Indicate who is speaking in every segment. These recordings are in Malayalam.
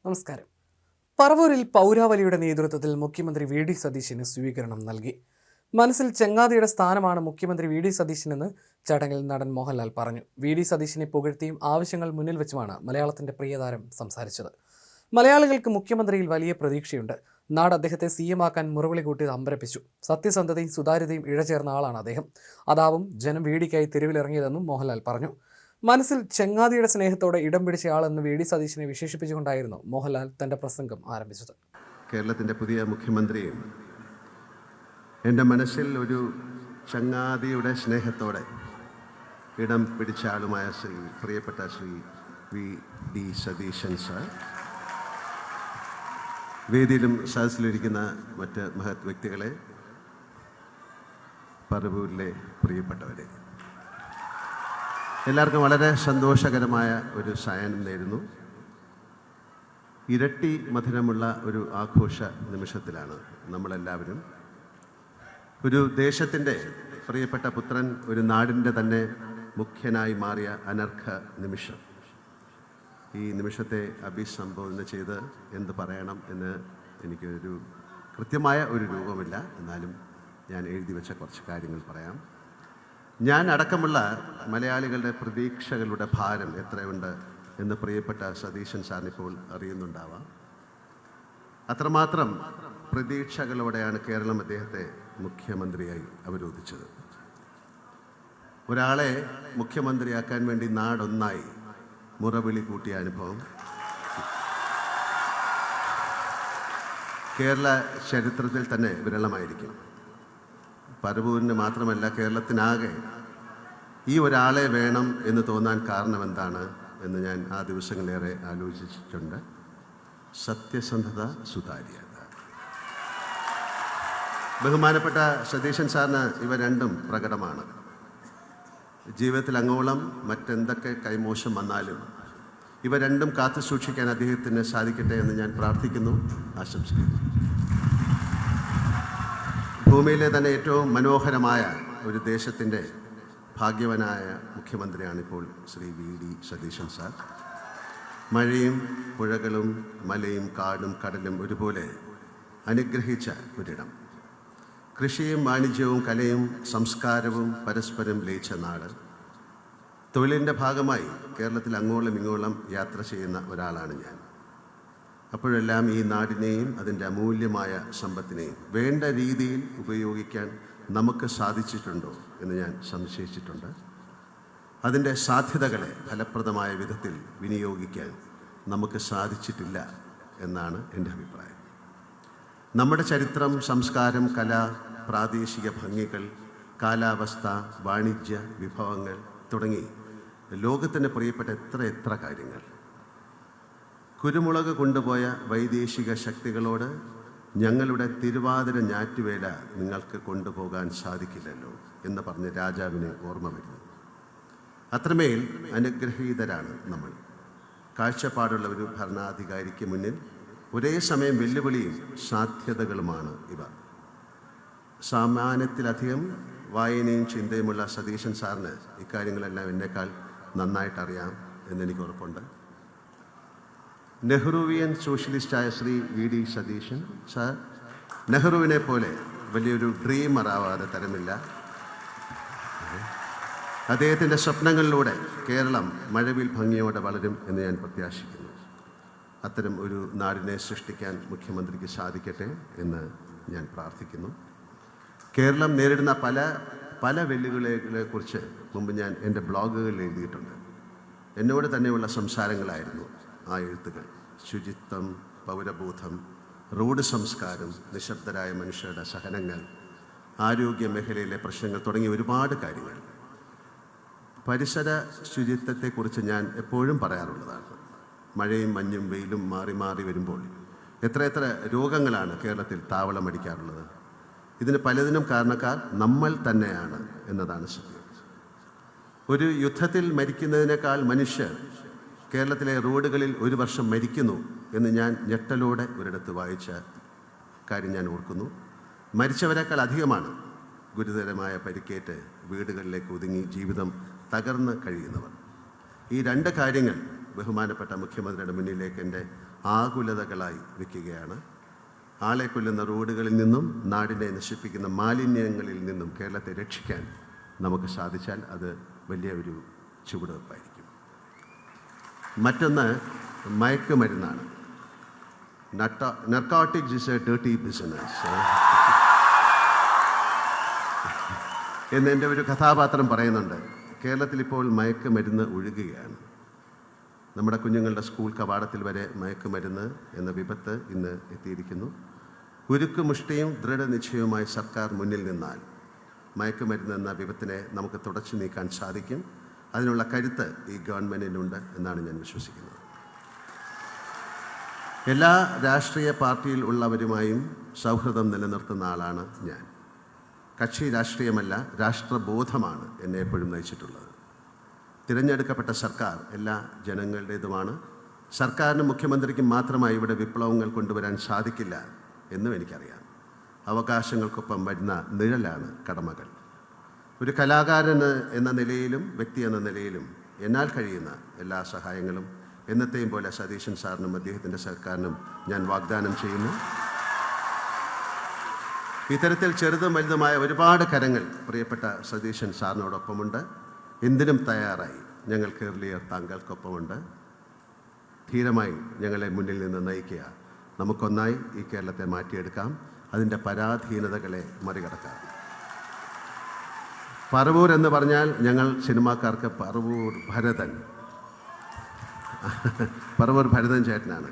Speaker 1: നമസ്കാരം. പറവൂരിൽ പൗരാവലിയുടെ നേതൃത്വത്തിൽ മുഖ്യമന്ത്രി വി ഡി സതീശന് സ്വീകരണം നൽകി. മനസ്സിൽ ചങ്ങാതിയുടെ സ്ഥാനമാണ് മുഖ്യമന്ത്രി വി ഡി സതീശനെന്ന് ചടങ്ങിൽ നടൻ മോഹൻലാൽ പറഞ്ഞു. വി ഡി സതീശനെ പുകഴ്ത്തിയും ആവശ്യങ്ങൾ മുന്നിൽ വെച്ചുമാണ് മലയാളത്തിന്റെ പ്രിയതാരം സംസാരിച്ചത്. മലയാളികൾക്ക് മുഖ്യമന്ത്രിയിൽ വലിയ പ്രതീക്ഷയുണ്ട്. നാട് അദ്ദേഹത്തെ CM ആക്കാൻ മുറവിളി കൂട്ടി അമ്പരപ്പിച്ചു. സത്യസന്ധതയും സുതാര്യതയും ഇഴചേർന്ന ആളാണ് അദ്ദേഹം. അതാവും ജനം വീടിക്കായി തെരുവിലിറങ്ങിയതെന്നും മോഹൻലാൽ പറഞ്ഞു. മനസ്സിൽ ചങ്ങാതിയുടെ സ്നേഹത്തോടെ ഇടം പിടിച്ചയാളെന്ന് വി ഡി സതീശനെ വിശേഷിപ്പിച്ചുകൊണ്ടായിരുന്നു മോഹൻലാൽ തന്റെ പ്രസംഗം ആരംഭിച്ചത്.
Speaker 2: കേരളത്തിൻ്റെ പുതിയ മുഖ്യമന്ത്രിയും എൻ്റെ മനസ്സിൽ ഒരു ചങ്ങാതിയുടെ സ്നേഹത്തോടെ ഇടം പിടിച്ച ആളുമായ പ്രിയപ്പെട്ട Shri V D Satheesan sir, വേദിയിലും സദസ്സിലിരിക്കുന്ന മറ്റ് മഹത് വ്യക്തികളെ, പറവൂരിലെ പ്രിയപ്പെട്ടവരെ, എല്ലാവർക്കും വളരെ സന്തോഷകരമായ ഒരു സായാഹ്നം നേരുന്നു. ഇരട്ടി മധുരമുള്ള ഒരു ആഘോഷ നിമിഷത്തിലാണ് നമ്മളെല്ലാവരും. ഒരു ദേശത്തിൻ്റെ പ്രിയപ്പെട്ട പുത്രൻ ഒരു നാടിൻ്റെ തന്നെ മുഖ്യനായി മാറിയ അനർഘ നിമിഷം. ഈ നിമിഷത്തെ അഭിസംബോധന ചെയ്ത് എന്ത് പറയണം എന്ന് എനിക്കൊരു കൃത്യമായ ഒരു രൂപമില്ല. എന്നാലും ഞാൻ എഴുതി വെച്ച കുറച്ച് കാര്യങ്ങൾ പറയാം. ഞാൻ അടക്കമുള്ള മലയാളികളുടെ പ്രതീക്ഷകളുടെ ഭാരം എത്രയുണ്ട് എന്ന് പ്രിയപ്പെട്ട സതീശൻ സാറിനിപ്പോൾ അറിയുന്നുണ്ടാവാം. അത്രമാത്രം പ്രതീക്ഷകളോടെയാണ് കേരളം അദ്ദേഹത്തെ മുഖ്യമന്ത്രിയായി അവരോധിച്ചത്. ഒരാളെ മുഖ്യമന്ത്രിയാക്കാൻ വേണ്ടി നാടൊന്നായി മുറവിളി കൂട്ടിയ അനുഭവം കേരള ചരിത്രത്തിൽ തന്നെ വിരളമായിരിക്കും. പറവൂരിന് മാത്രമല്ല, കേരളത്തിനാകെ ഈ ഒരാളെ വേണം എന്ന് തോന്നാൻ കാരണം എന്താണ് എന്ന് ഞാൻ ആ ദിവസങ്ങളേറെ ആലോചിച്ചിട്ടുണ്ട്. സത്യസന്ധത, സുതാര്യത. ബഹുമാനപ്പെട്ട സതീശൻ സാറിന് ഇവ രണ്ടും പ്രകടമാണ്. ജീവിതത്തിൽ അങ്ങോളം മറ്റെന്തൊക്കെ കൈമോശം വന്നാലും ഇവ രണ്ടും കാത്തു സൂക്ഷിക്കാൻ അദ്ദേഹത്തിന് സാധിക്കട്ടെ എന്ന് ഞാൻ പ്രാർത്ഥിക്കുന്നു, ആശംസിക്കുന്നു. ഭൂമിയിലെ തന്നെ ഏറ്റവും മനോഹരമായ ഒരു ദേശത്തിൻ്റെ ഭാഗ്യവനായ മുഖ്യമന്ത്രിയാണിപ്പോൾ Shri V D Satheesan sir. മഴയും പുഴകളും മലയും കാടും കടലും ഒരുപോലെ അനുഗ്രഹിച്ച ഒരിടം. കൃഷിയും വാണിജ്യവും കലയും സംസ്കാരവും പരസ്പരം ലയിച്ച നാട്. തൊഴിലിൻ്റെ ഭാഗമായി കേരളത്തിൽ അങ്ങോളം ഇങ്ങോളം യാത്ര ചെയ്യുന്ന ഒരാളാണ് ഞാൻ. അപ്പോഴെല്ലാം ഈ നാടിനെയും അതിൻ്റെ അമൂല്യമായ സമ്പത്തിനെയും വേണ്ട രീതിയിൽ ഉപയോഗിക്കാൻ നമുക്ക് സാധിച്ചിട്ടുണ്ടോ എന്ന് ഞാൻ സംശയിച്ചിട്ടുണ്ട്. അതിൻ്റെ സാധ്യതകളെ ഫലപ്രദമായ വിധത്തിൽ വിനിയോഗിക്കാൻ നമുക്ക് സാധിച്ചിട്ടില്ല എന്നാണ് എൻ്റെ അഭിപ്രായം. നമ്മുടെ ചരിത്രം, സംസ്കാരം, കല, പ്രാദേശിക ഭംഗികൾ, കാലാവസ്ഥ, വാണിജ്യ വിഭവങ്ങൾ തുടങ്ങി ലോകത്തിന് പ്രിയപ്പെട്ട എത്ര കാര്യങ്ങൾ. കുരുമുളക് കൊണ്ടുപോയ വൈദേശിക ശക്തികളോട് ഞങ്ങളുടെ തിരുവാതിര ഞാറ്റുവേല നിങ്ങൾക്ക് കൊണ്ടുപോകാൻ സാധിക്കില്ലല്ലോ എന്ന് പറഞ്ഞ് രാജാവിന് ഓർമ്മ വരുന്നു. അത്രമേൽ അനുഗ്രഹീതരാണ് നമ്മൾ. കാഴ്ചപ്പാടുള്ള ഒരു ഭരണാധികാരിക്ക് മുന്നിൽ ഒരേ സമയം വെല്ലുവിളിയും സാധ്യതകളുമാണ് ഇവ. സാമാന്യത്തിലധികം വായനയും ചിന്തയുമുള്ള സതീശൻ സാറിന് ഇക്കാര്യങ്ങളെല്ലാം എന്നേക്കാൾ നന്നായിട്ടറിയാം എന്നെനിക്ക് ഉറപ്പുണ്ട്. നെഹ്റുവിയൻ സോഷ്യലിസ്റ്റായ Shri V D Satheesan sir നെഹ്റുവിനെ പോലെ വലിയൊരു ഡ്രീമറാവാതെ തരമില്ല. അദ്ദേഹത്തിൻ്റെ സ്വപ്നങ്ങളിലൂടെ കേരളം മഴവിൽ ഭംഗിയോടെ വളരും എന്ന് ഞാൻ പ്രത്യാശിക്കുന്നു. അത്തരം ഒരു നാടിനെ സൃഷ്ടിക്കാൻ മുഖ്യമന്ത്രിക്ക് സാധിക്കട്ടെ എന്ന് ഞാൻ പ്രാർത്ഥിക്കുന്നു. കേരളം നേരിടുന്ന പല വെല്ലുവിളികളെക്കുറിച്ച് മുമ്പ് ഞാൻ എൻ്റെ ബ്ലോഗുകളിൽ എഴുതിയിട്ടുണ്ട്. എന്നോട് തന്നെയുള്ള സംസാരങ്ങളായിരുന്നു ആ എഴുത്തുകൾ. ശുചിത്വം, പൗരബോധം, റോഡ് സംസ്കാരം, നിശബ്ദരായ മനുഷ്യരുടെ സഹനങ്ങൾ, ആരോഗ്യ മേഖലയിലെ പ്രശ്നങ്ങൾ തുടങ്ങിയ ഒരുപാട് കാര്യങ്ങൾ. പരിസര ശുചിത്വത്തെക്കുറിച്ച് ഞാൻ എപ്പോഴും പറയാറുള്ളതാണ്. മഴയും മഞ്ഞും വെയിലും മാറി മാറി വരുമ്പോൾ എത്ര രോഗങ്ങളാണ് കേരളത്തിൽ താവളമടിക്കാറുള്ളത്. ഇതിന് പലതിനും കാരണക്കാർ നമ്മൾ തന്നെയാണ് എന്നതാണ് സത്യം. ഒരു യുദ്ധത്തിൽ മരിക്കുന്നതിനേക്കാൾ മനുഷ്യർ കേരളത്തിലെ റോഡുകളിൽ ഒരു വർഷം മരിക്കുന്നു എന്ന് ഞാൻ ഞെട്ടലോടെ ഒരിടത്ത് വായിച്ച കാര്യം ഞാൻ ഓർക്കുന്നു. മരിച്ചവരെക്കാൾ അധികമാണ് ഗുരുതരമായ പരിക്കേറ്റ് വീടുകളിലേക്ക് ഒതുങ്ങി ജീവിതം തകർന്ന് കഴിയുന്നവർ. ഈ രണ്ട് കാര്യങ്ങൾ ബഹുമാനപ്പെട്ട മുഖ്യമന്ത്രിയുടെ മുന്നിലേക്ക് എൻ്റെ ആകുലതകളായി വയ്ക്കുകയാണ്. ആളെ കൊല്ലുന്ന റോഡുകളിൽ നിന്നും നാടിനെ നശിപ്പിക്കുന്ന മാലിന്യങ്ങളിൽ നിന്നും കേരളത്തെ രക്ഷിക്കാൻ നമുക്ക് സാധിച്ചാൽ അത് വലിയ ഒരു ചുവടുവെപ്പായിരിക്കും. മറ്റൊന്ന് മയക്കുമരുന്നാണ്. Narcotics is a dirty business എന്ന് എൻ്റെ ഒരു കഥാപാത്രം പറയുന്നുണ്ട്. കേരളത്തിൽ ഇപ്പോൾ മയക്കുമരുന്ന് ഒഴുകുകയാണ്. നമ്മുടെ കുഞ്ഞുങ്ങളുടെ സ്കൂൾ കവാടത്തിൽ വരെ മയക്കുമരുന്ന് എന്ന വിപത്ത് ഇന്ന് എത്തിയിരിക്കുന്നു. ഉരുക്കുമുഷ്ടിയും ദൃഢനിശ്ചയവുമായി സർക്കാർ മുന്നിൽ നിന്നാൽ മയക്കുമരുന്ന് എന്ന വിപത്തിനെ നമുക്ക് തുടച്ചു നീക്കാൻ സാധിക്കും. അതിനുള്ള കരുത്ത് ഈ ഗവൺമെൻറ്റിനുണ്ട് എന്നാണ് ഞാൻ വിശ്വസിക്കുന്നത്. എല്ലാ രാഷ്ട്രീയ പാർട്ടിയിൽ ഉള്ളവരുമായും സൗഹൃദം നിലനിർത്തുന്ന ആളാണ് ഞാൻ. കക്ഷി രാഷ്ട്രീയമല്ല, രാഷ്ട്രബോധമാണ് എന്നെ എപ്പോഴും നയിച്ചിട്ടുള്ളത്. തിരഞ്ഞെടുക്കപ്പെട്ട സർക്കാർ എല്ലാ ജനങ്ങളുടേതുമാണ്. സർക്കാരിനും മുഖ്യമന്ത്രിക്കും മാത്രമായി ഇവിടെ വിപ്ലവങ്ങൾ കൊണ്ടുവരാൻ സാധിക്കില്ല എന്നും എനിക്കറിയാം. അവകാശങ്ങൾക്കൊപ്പം വരുന്ന നിഴലാണ് കടമകൾ. ഒരു കലാകാരൻ എന്ന നിലയിലും വ്യക്തി എന്ന നിലയിലും എന്നാൽ കഴിയുന്ന എല്ലാ സഹായങ്ങളും എന്നത്തെയും പോലെ സതീശൻ സാറിനും അദ്ദേഹത്തിൻ്റെ സർക്കാരിനും ഞാൻ വാഗ്ദാനം ചെയ്യുന്നു. ഇത്തരത്തിൽ ചെറുതും വലുതുമായ ഒരുപാട് കരങ്ങൾ പ്രിയപ്പെട്ട സതീശൻ സാറിനോടൊപ്പമുണ്ട്. എന്തിനും തയ്യാറായി ഞങ്ങൾ കേരളീയർ താങ്കൾക്കൊപ്പമുണ്ട്. ധീരമായി ഞങ്ങളെ മുന്നിൽ നിന്ന് നയിക്കുക. നമുക്കൊന്നായി ഈ കേരളത്തെ മാറ്റിയെടുക്കാം. അതിൻ്റെ പരാധീനതകളെ മറികടക്കാം. പറവൂർ എന്ന് പറഞ്ഞാൽ ഞങ്ങൾ സിനിമാക്കാർക്ക് പറവൂർ ഭരതൻ ചേട്ടനാണ്.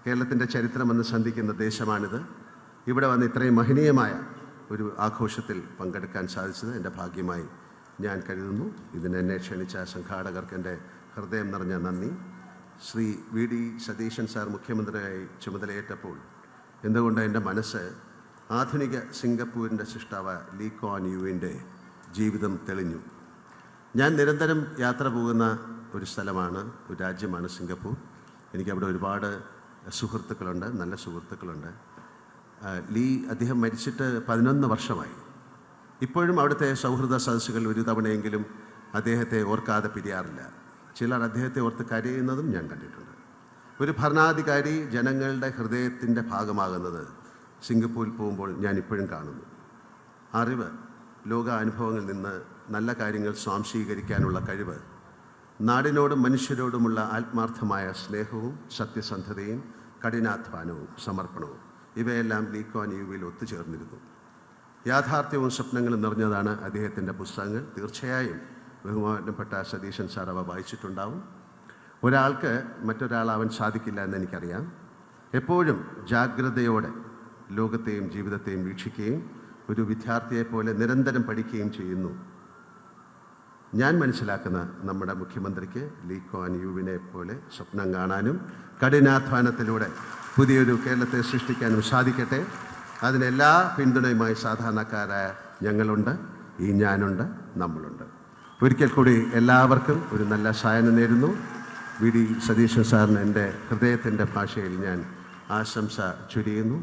Speaker 2: കേരളത്തിൻ്റെ ചരിത്രമെന്ന് സന്ധിക്കുന്ന ദേശമാണിത്. ഇവിടെ വന്ന് ഇത്രയും മഹനീയമായ ഒരു ആഘോഷത്തിൽ പങ്കെടുക്കാൻ സാധിച്ചത് എൻ്റെ ഭാഗ്യമായി ഞാൻ കരുതുന്നു. എന്നെ ക്ഷണിച്ച സംഘാടകർക്ക് എൻ്റെ ഹൃദയം നിറഞ്ഞ നന്ദി. ശ്രീ VD സതീശൻ സാർ മുഖ്യമന്ത്രിയായി ചുമതലയേറ്റപ്പോൾ എന്തുകൊണ്ട് എൻ്റെ മനസ്സ് ആധുനിക സിംഗപ്പൂരിൻ്റെ സൃഷ്ടാവ് ലീ ക്വാൻ യുവിൻ്റെ ജീവിതം തെളിഞ്ഞു. ഞാൻ നിരന്തരം യാത്ര പോകുന്ന ഒരു സ്ഥലമാണ്, ഒരു രാജ്യമാണ് സിംഗപ്പൂർ. എനിക്കവിടെ ഒരുപാട് സുഹൃത്തുക്കളുണ്ട്, നല്ല സുഹൃത്തുക്കളുണ്ട്. അദ്ദേഹം മരിച്ചിട്ട് 11 വർഷമായി. ഇപ്പോഴും അവിടുത്തെ സൗഹൃദ സദസ്സുകൾ ഒരു തവണയെങ്കിലും അദ്ദേഹത്തെ ഓർക്കാതെ പിരിയാറില്ല. ചിലർ അദ്ദേഹത്തെ ഓർത്ത് കരയുന്നതും ഞാൻ കണ്ടിട്ടുണ്ട്. ഒരു ഭരണാധികാരി ജനങ്ങളുടെ ഹൃദയത്തിൻ്റെ ഭാഗമാകുന്നത് സിംഗപ്പൂരിൽ പോകുമ്പോൾ ഞാൻ ഇപ്പോഴും കാണുന്നു. അറിവ്, ലോകാനുഭവങ്ങളിൽ നിന്ന് നല്ല കാര്യങ്ങൾ സ്വാംശീകരിക്കാനുള്ള കഴിവ്, നാടിനോടും മനുഷ്യരോടുമുള്ള ആത്മാർത്ഥമായ സ്നേഹവും സത്യസന്ധതയും കഠിനാധ്വാനവും സമർപ്പണവും ഇവയെല്ലാം ലീ ക്വാൻ യുവിൽ ഒത്തുചേർന്നിരുന്നു. യാഥാർത്ഥ്യവും സ്വപ്നങ്ങളും നിറഞ്ഞതാണ് അദ്ദേഹത്തിൻ്റെ പുസ്തകങ്ങൾ. തീർച്ചയായും ബഹുമാനപ്പെട്ട സതീശൻ സാർ അവ വായിച്ചിട്ടുണ്ടാവും. ഒരാൾക്ക് മറ്റൊരാളാവാൻ സാധിക്കില്ല എന്നെനിക്കറിയാം. എപ്പോഴും ജാഗ്രതയോടെ ലോകത്തെയും ജീവിതത്തെയും വീക്ഷിക്കുകയും ഒരു വിദ്യാർത്ഥിയെപ്പോലെ നിരന്തരം പഠിക്കുകയും ചെയ്യുന്നു. ഞാൻ മനസ്സിലാക്കുന്ന നമ്മുടെ മുഖ്യമന്ത്രിക്ക് ലീ ക്വാൻ യുവിനെ പോലെ സ്വപ്നം കാണാനും കഠിനാധ്വാനത്തിലൂടെ പുതിയൊരു കേരളത്തെ സൃഷ്ടിക്കാനും സാധിക്കട്ടെ. അതിനെല്ലാ പിന്തുണയുമായി സാധാരണക്കാരായ ഞങ്ങളുണ്ട്, ഞാനുണ്ട്, നമ്മളുണ്ട്. ഒരിക്കൽ കൂടി എല്ലാവർക്കും ഒരു നല്ല സായനം നേരുന്നു. VD സതീശൻ സാറിന് എൻ്റെ ഹൃദയത്തിൻ്റെ ഭാഷയിൽ ഞാൻ ആശംസ ചൊരിയുന്നു.